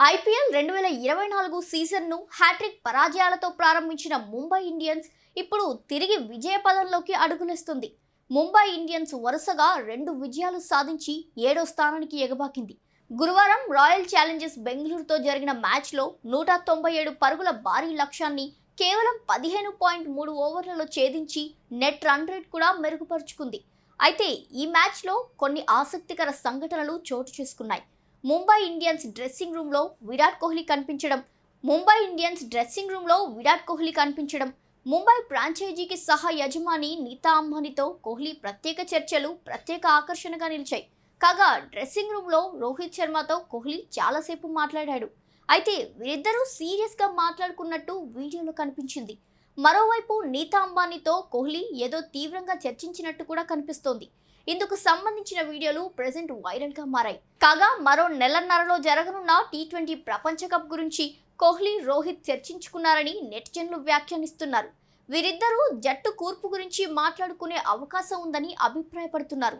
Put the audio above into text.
IPL 2024 సీజన్ను hat trick పరాజయాలతో ప్రారంభించిన Mumbai Indians ఇప్పుడు తిరిగి విజయ పదంలోకి అడుగులేస్తుంది. ముంబై ఇండియన్స్ వరుసగా 2 విజయాలు సాధించి 7వ స్థానానికి ఎగబాకింది. గురువారం రాయల్ ఛాలెంజర్స్ బెంగళూరుతో జరిగిన మ్యాచ్లో 197 పరుగుల భారీ లక్ష్యాన్ని కేవలం 15.3 ఓవర్లలో ఛేదించి నెట్ రన్ రేట్ కూడా మెరుగుపరుచుకుంది. అయితే ఈ మ్యాచ్లో కొన్ని ఆసక్తికర సంఘటనలు చోటు చేసుకున్నాయి. ముంబై ఇండియన్స్ డ్రెస్సింగ్ రూమ్లో విరాట్ కోహ్లీ కనిపించడం, ముంబై ఫ్రాంచైజీకి సహా యజమాని నీతా అంబానీతో కోహ్లీ ప్రత్యేక చర్చలు ప్రత్యేక ఆకర్షణగా నిలిచాయి. కాగా డ్రెస్సింగ్ రూమ్లో రోహిత్ శర్మతో కోహ్లీ చాలాసేపు మాట్లాడాడు. అయితే వీరిద్దరూ సీరియస్గా మాట్లాడుకున్నట్టు వీడియోలో కనిపించింది. మరోవైపు నీతా అంబానీతో కోహ్లీ ఏదో తీవ్రంగా చర్చించినట్టు కూడా కనిపిస్తోంది. ఇందుకు సంబంధించిన వీడియోలు ప్రెజెంట్ వైరల్గా మారాయి. కాగా మరో నెలన్నరలో జరగనున్న టీ20 ప్రపంచ కప్ గురించి కోహ్లీ, రోహిత్ చర్చించుకున్నారని నెటిజన్లు వ్యాఖ్యానిస్తున్నారు. వీరిద్దరూ జట్టు కూర్పు గురించి మాట్లాడుకునే అవకాశం ఉందని అభిప్రాయపడుతున్నారు.